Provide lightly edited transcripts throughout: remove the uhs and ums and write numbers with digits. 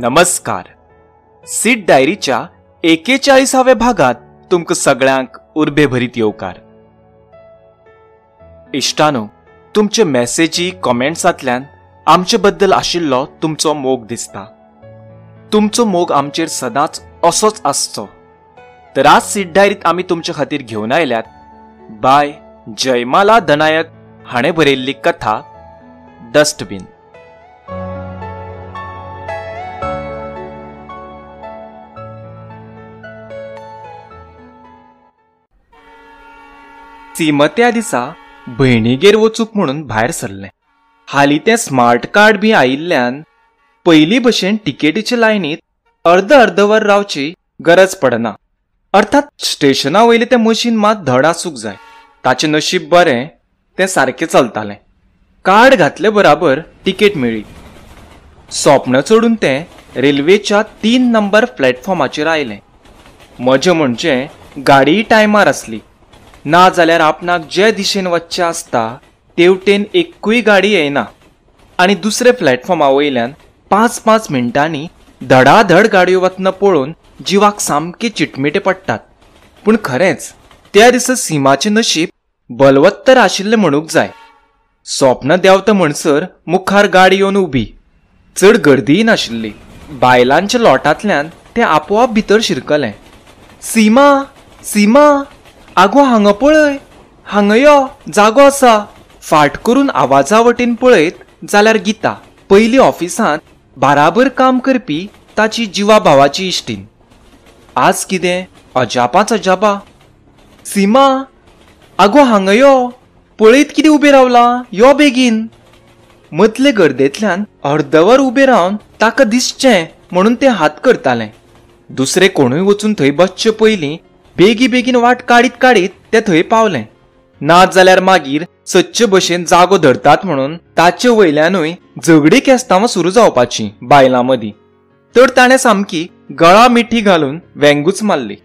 नमस्कार. सीड डायरीच्या 41व्या भागात तुमक सगळ्यांक उर्बेभरीत येवकार. इश्टानो, तुमचे मेसेजी कॉमेंट्सांतल्यान आमचे बद्दल आशिल्लो तुमचो मोग दिसता. तुमचो मोग आमचेर सदांच असोच आसचो. तर आज सीड डायरीत आमी तुमचे खातीर घेवन आयल्यात बाय जयमाला दनायक हाणें बरयल्ली कथा डस्टबीन. सीमा त्या दिसा भयणीगेर वचूंक म्हणून भायर सरलें. हालीं तें स्मार्ट कार्ड बी आयिल्ल्यान पयलीं भशेन तिकेटीचे लायनीत अर्द वर रावची गरज पडना. अर्थात स्टेशना वयलें तें मशीन मात धड आसूंक जाय. ताचें नशीब बरें, तें सारकें चलतालें. कार्ड घातले बराबर तिकेट मेळ्ळी. सोपन चडून तें रेल्वेच्या 3 नंबर प्लॅटफॉर्माचेर आयलें. मजा म्हणजे गाडी टायमार आसली. ना जाल्यार आपणाक जे दिशेन वचचें आसता तेवटेन एक्कूय गाडी येयना आनी दुसरे प्लॅटफॉर्मा वयल्यान 5-5 मिनटांनी धडाधड गाडयो वतना पळोवन जिवाक सामके चिटमिटे पडटात. पूण खरेंच त्या दिसा सीमाचें नशीब बलवत्तर आशिल्लें म्हणूंक जाय. सोपन देंवता म्हणसर मुखार गाडी येवन उबी. चड गर्दीय नाशिल्ली. बायलांच्या लोटांतल्यान तें आपोआप भितर शिरकलें. सीमा, सीमा, आगो हांगा पळय, हांगा यो, जागो आसा. फाट करून आवाजा वटेन पळयत जाल्यार गीता, पयलीं ऑफिसांत बाराबर काम करपी ताची जिवा भावाची इश्टीण. आज कितें अजापाच अजापा. सीमा, आगो हांगा यो, पळयत कितें उबें रावला, यो बेगीन. मदले गर्देंतल्यान अर्दवर उबें रावन ताका दिसचें म्हणून तें हात करतालें. दुसरे कोणूय वचून थंय बसचे पयलीं बेगीन वाट काडीत ते थंय पावलें. नाच जाल्यार मागीर सच्चे भशेन जागो धरतात म्हणून ताचे वयल्यानूय झगडी केस्तांवां सुरू जावपाची बायलां मदीं. तर ताणें सामकी गळा मिठी घालून वेंगूच मारली.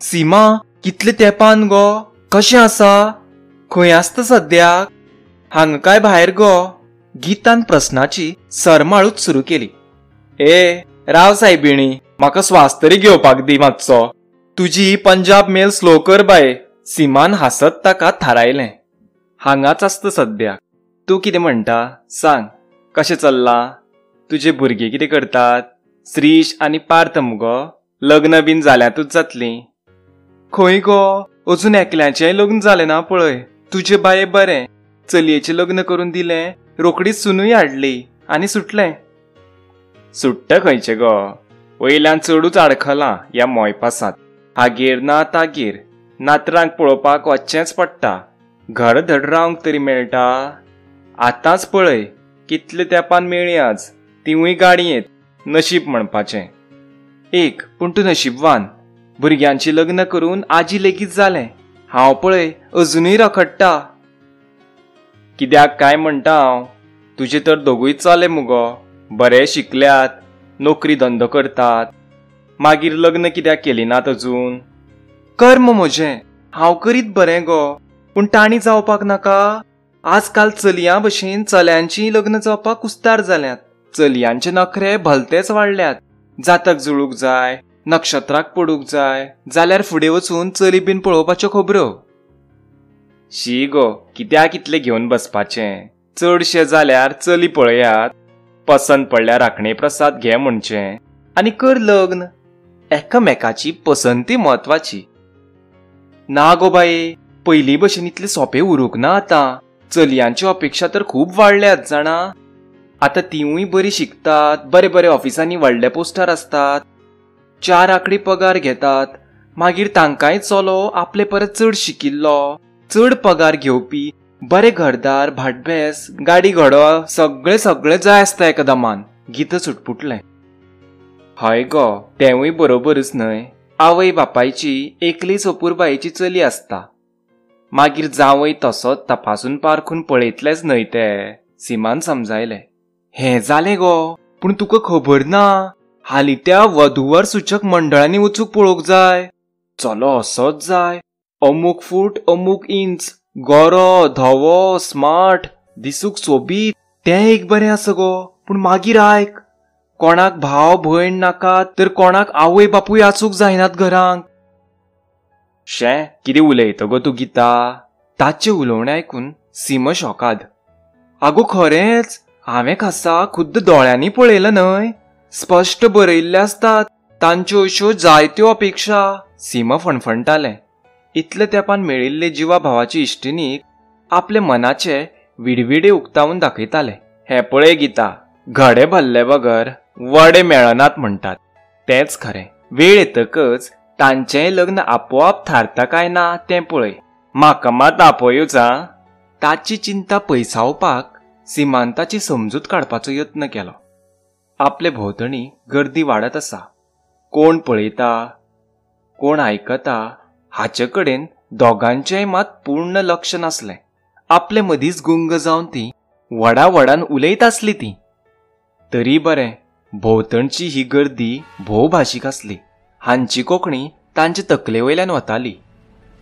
सीमा, कितले तेंपान गो, कशें आसा, खंय आसता सद्याक, हांगा काय भायर गो. गीतान प्रस्नाची सरमाळूच सुरू केली. राव सायबिणी, म्हाका स्वास तरी घेवपाक दी मातसो. तुजी पंजाब मेल स्लो कर बाय. सीमान हासत ताका थारायलें. हांगाच आसता सद्याक. तूं कितें म्हणटा सांग, कशें चल्लां? तुजे भुरगे कितें करतात? श्रीश आनी पार्थ मुगो, लग्न बीन जाल्यातूच जातलीं. खंय गो, अजून एकल्याचेंय लग्न जालें ना पळय. तुजे बाये बरें, चलयेचें लग्न करून दिलें, रोकडीच सुनूय हाडली आनी सुटलें. सुट्ट खंयचें गो, वयल्यान चडूच आडखलां ह्या मोयपासांत. हागेर ना तागेर नातरांक पळोवपाक वचचेंच पडटा. घर धड रावंक तरी मेळटा. आतांच पळय कितले तेंपान मेळ्ळी आज, तिवूय गाडयेंत. नशीब म्हणपाचें. पूण तूं नशीबवान. भुरग्यांची लग्न करून आजी लेगीत जालें. हांव पळय अजुनूय रखडटा. कित्याक काय म्हणटा हांव, तुजे तर दोगूय चले मुगो, बरे शिकल्यात, नोकरी धंदो करतात. मागीर लग्न कित्याक केली नात अजून? कर्म म्हजें, हांव करीत बरें गो, पूण ताणी जावपाक नाका. आजकाल चलयां भशेन चल्यांचीं लग्न जावपाक कुस्तार जाल्यात. चलयांचे नखरे भलतेच वाडल्यात. जातक जुळूंक जाय, नक्षत्राक पडूंक जाय, जाल्यार फुडें वचून चली बीन पळोवपाच्यो खबरो. शी गो, कित्याक इतलें घेवन बसपाचें? चडशें जाल्यार चली पळयात. पसंत पडल्यार राखणे प्रसाद घे म्हणचें आनी कर लग्न. एकामेकाची पसंती म्हत्वाची. ना गो बाये, पयलीं भशेन इतलें सोंपें उरूंक ना आतां. चलयांच्यो अपेक्षा तर खूब वाडल्यात जाणा. आतां तिवूय बरी शिकतात, बरे ऑफिसांनी व्हडल्या पोस्टार आसतात, 4 आंकडी पगार घेतात. मागीर तांकांय चलो आपले परत चड शिकिल्लो, चड पगार घेवपी, बरे घरदार, भाटबेस, गाडी घोडो सगळें जाय आसता एकदमान. गीत सुटपुटलें. हय गो, तेवूय बरोबरच न्हय. आवय बापायची एकली सोपूरबायेची चली आसता. मागीर जावय तसोच तपासून पारखून पळयतलेच न्हय ते. सीमान समजायलें. हें जालें गो, पूण तुका खबर ना, हालीं त्या वधूवर सूचक मंडळांनी वचूंक पळोवंक जाय. चलो असोच जाय, अमूक फूट अमूक इंच, गोरो धवो स्मार्ट, दिसूक सोबीत. तें एक बरें आसा गो, पूण मागीर आयक, कोणाक भाव भयण नाका तर कोणाक आवय बापूय आसूंक जायनात घरांक. शे कितें उलयता गो तूं गीता? ताचे उलोवणें आयकून सीमा शॉकाद. आगो खरेंच, हांवें खासा खुद्द दोळ्यांनी पळयलं न्हय. स्पश्ट बरयल्ले आसतात तांच्यो अश्यो जायत्यो अपेक्षा. सीमा फणफणटालें. इतले तेंपान मेळिल्ले जिवा भावाची इश्टिणीक आपले मनाचे विडविडे उक्तावून दाखयताले. हे पळय गीता, घडे भल्ले बगर वडे मेळनात म्हणटात. तेंच खरें. वेळ येतकच तांचेंय लग्न आपोआप थारता काय ना तें पळय. म्हाका मात आपयूच आं. ताची चिंता पयसावपाक सिमांताची समजूत काडपाचो यत्न केलो. आपले भोंवतणी गर्दी वाडत आसा. कोण पळयता, कोण आयकता हाचे कडेन दोगांचेय मात पूर्ण लक्ष नासलें. आपले मदींच गुंग जावन ती वडा वडान उलयत आसली ती. तरी बरें, भोंवतणची ही गर्दी भोवभाशीक आसली. हांची कोंकणी तांचे तकले वयल्यान वताली.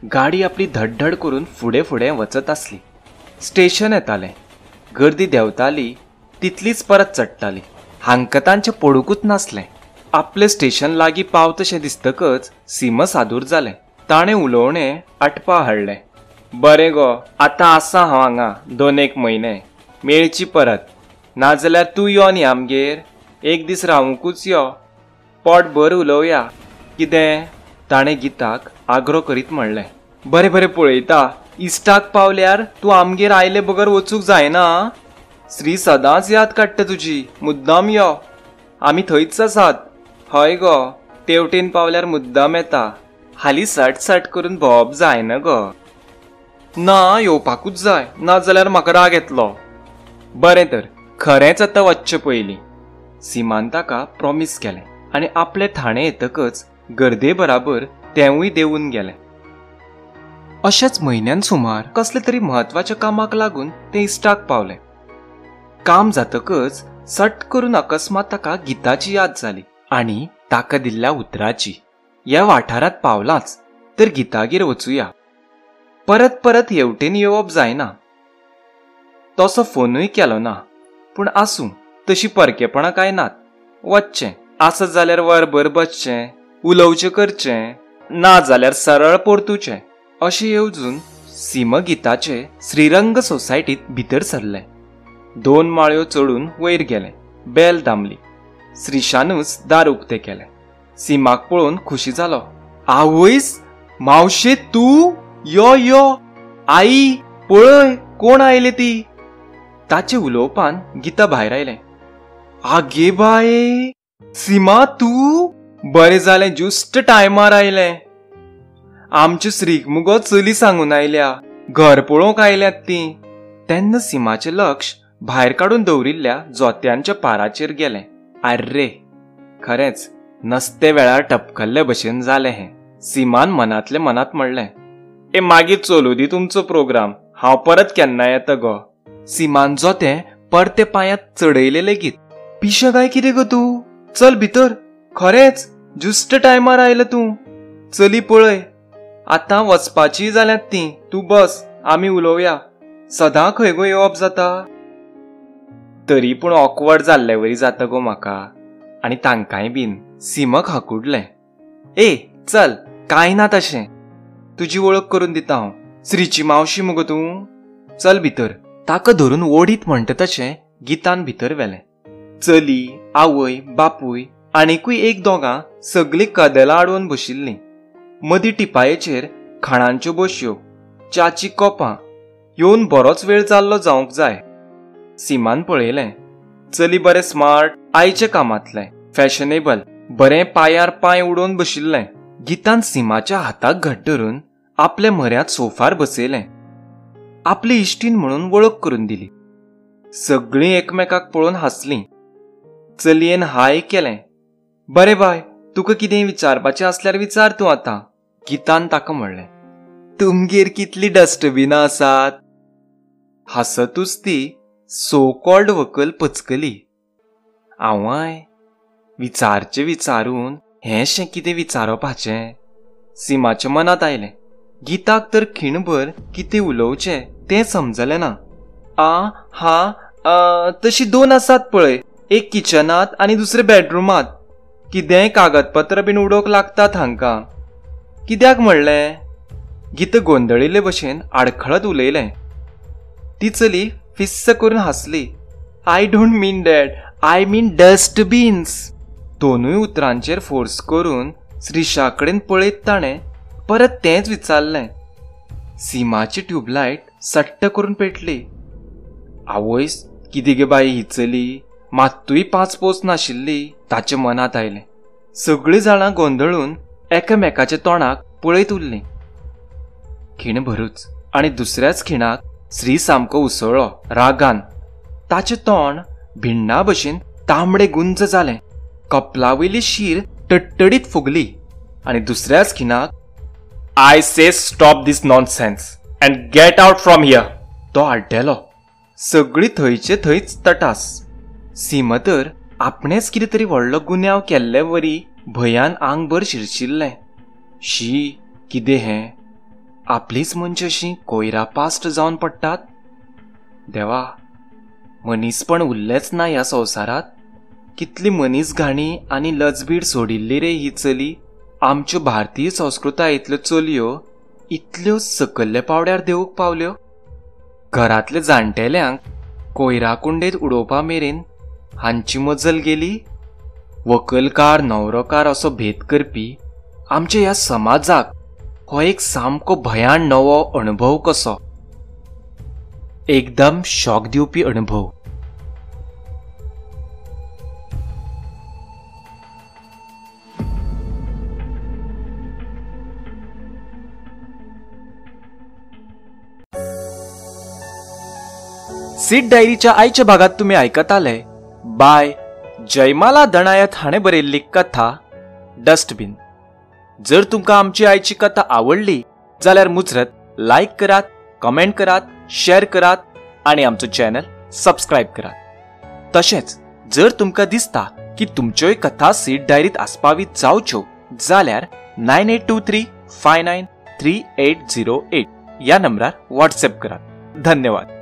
गाडी आपली धडधड करून फुडें फुडें वचत आसली. स्टेशन येतालें. गर्दी देंवताली तितलीच परत चडटाली. हांकां तांचें पडूकूच नासलें. आपले स्टेशन लागीं पावतशें दिसतकच सीमा सादूर जालें. ताणें उलोवणें आटपा हाडलें. बरें गो, आतां आसा हांव हांगा 2-1 म्हयने. मेळची परत. नाजाल्यार तूं यो न्ही आमगेर. एक दीस रावूंकूच यो. पोट भर उलोवया. कितें? ताणें गिताक आग्रो करीत म्हणलें. बरें बरें पळयता. इश्टाक पावल्यार तूं आमगेर आयले बगर वचूंक जायना. श्री सदांच याद काडटा तुजी. मुद्दाम यो. आमी थंयच आसात. हय गो, तेवटेन पावल्यार मुद्दाम येता. हालीं सट करून भोंवप जायना गो. ना, येवपाकूच जाय, नाजाल्यार म्हाका राग येतलो. बरें तर, खरेंच आतां वच्चे पयलीं. सिमान ताका प्रॉमिस केलें आनी आपले ठाणे येतकच गर्दे बराबर तेंवूय देंवून गेलें. अशेच म्हयन्यान सुमार कसले तरी म्हत्वाच्या कामाक लागून ते इश्टाक पावले. काम जातकच सट करून अकस्मात ताका गिताची याद जाली आनी ताका दिल्ल्या उतराची. ह्या वाठारांत पावलाच तर गितागेर वचुया. परत परत हेवटेन येवप जायना. तसो फोनूय केलो ना. पूण आसूं, तशी परकेपणां कांय नात. वचचें आसत जाल्यार वरभर बसचें, उलोवचें करचें, ना जाल्यार सरळ परतुचें. अशें येवजून सीमा गिताचे श्रीरंग सोसायटीत भितर सरले. 2 माळयो चडून वयर गेले. बेल दामली. श्रीशानूच दार उक्तें केलें. सीमाक पळोवन खुशी जालो. आवयस, मावशे तूं? यो यो. आई पळय, कोण आयले ती. ताचे उलोवपान गिता भायर आयलें. आगे बाये, सीमा तूं? बरें जालें, ज्युस्ट टायमार आयलें. आमच्या श्रीक मुगो चली सांगून आयल्या. घर पळोवंक आयल्यात ती. तेन्ना सीमाचें लक्ष भायर काडून दवरिल्ल्या जोत्यांच्या पाराचेर गेलें. आर्रे, खरेंच नसते वेळार टपकल्ले भशेन जालें हें. सीमान मनांतले मनांत म्हणलें. ए मागीर चलू दी तुमचो प्रोग्राम. हांव परत केन्ना येता गो. सीमान जोतें परते पांयांत चडयले लेगीत. पिशें काय कितें गो तूं? चल भितर. खरेंच ज्युस्ट टायमार आयला तूं. चली पळय, आतां वचपाची जाल्यात ती. तूं बस, आमी उलोवया. सदां खंय गो येवप जाता. तरी पूण ऑकवर्ड जाल्ले वरी जाता गो म्हाका. आनी तांकांय बीन. सीमाक हाकुडलें. ए चल, कांय ना तशें. तुजी वळख करून दिता हांव. श्रीची मावशी मुगो तूं. चल भितर. ताका धरून ओडीत म्हणटा तशें गितान भितर व्हेलें. चली, आवय, बापूय आनीकूय 1-2 सगळीं कदेलां आडोवन बशिल्लीं. मदीं टिपायेचेर खाणांच्यो बसयो, च्याची कोपां. येवन बरोच वेळ जाल्लो जावंक जाय. सीमान पळयलें. चली बरें स्मार्ट, आयचे कामांतलें, फॅशनेबल, बरें पांयार पांय उडोवन बशिल्लें. गितान सीमाच्या हाताक घट धरून आपल्या म्हऱ्यांत सोफार बसयलें. आपली इश्टीण म्हणून वळख करून दिली. सगळीं एकमेकाक पळोवन हांसलीं. चलयेन हाय केलें. बरें बाय, तुका कितेंय विचारपाचें आसल्यार विचार तूं आतां. गितान ताका म्हणलें. तुमगेर कितलीं डस्टबिनां आसात? हांसतूच ती सो कॉल्ड व्हंकल पचकली. आवय, विचारचें विचारून हेंशें कितें विचारपाचें? सीमाच्या मनांत आयलें. गिताक तर खिणभर कितें उलोवचें तें समजलें ना. तशी 2 आसात पळय. एक किचनात आनी दुसरे बेडरूमात कितेंय कागदपत्र बीन उडोवंक लागतात हांकां. कित्याक म्हणलें? गीता गोंधळिल्ले भशेन आडखळत उलयलें. ती चली फिस्स करून हांसली. I don't mean dad, I mean dustbins. दोनूय उतरांचेर फोर्स करून श्रीशा कडेन पळयत ताणें परत तेंच विचारलें. सिमाची ट्यूबलायट सट्ट करून पेटली. आवयस कितें गे बाई ही चली, मात्तूय 5 पोस नाशिल्ली ताचे मनांत आयलें. सगळीं जाणां गोंधळून एकामेकाच्या तोंडाक पळयत उरलीं. खिण भरूच आनी दुसऱ्याच खिणाक श्री सामको उसळ्ळो रागान. ताचें तोंड भिण्णा भशेन तांबडे गुंज जालें. कपलावयली शीर टडटडीत फुगली आनी दुसऱ्याच खिणाक I say stop this nonsense and get out from here तो आड्डेलो. सगळीं थंयचे थंयच तटास. सीम तर आपणेच कितें तरी व्हडलो गुन्यांव केल्ले वरी भंयान आंगभर शिरशिल्लें. शी कितें हें? आपलीच मनशां अशीं कोयरा पास्ट जावन पडटात. देवा, मनीसपण उरलेंच ना ह्या संवसारात. कितली मनीसघाणी आनी लजबीड सोडिल्ली रे ही चली. आमच्यो भारतीय संस्कृतायेंतल्यो चलयो इतल्यो सकयल्ल्या पावड्यार देवूंक पावल्यो. घरांतल्या जाणटेल्यांक कोयरा कुंडेंत उडोवपा मेरेन हांची मजल गेली. व्हंकलकार न्हवरोकार असो भेद करपी आमच्या ह्या समाजाक हो एक सामको भयान नवो अणभव कसो. एकदम शॉक दिवपी अणभव. सीड डायरीच्या आयच्या भागात तुम्ही आयकताले बाय जयमाला दणायत हाणें बरयल्ली कथा डस्टबिन. जर तुमकां आमची आयची कथा आवडली जाल्यार मुजरत लायक करात, कमेंट करात, शेअर करात आणि आमचो चॅनल सबस्क्राईब करात. तशेंच जर तुमकां दिसता की तुमच्योय कथा सीड डायरीत आसपावीत जावच्यो जाल्यार 9823593808 या नंबरार व्हॉट्सएप करात. धन्यवाद.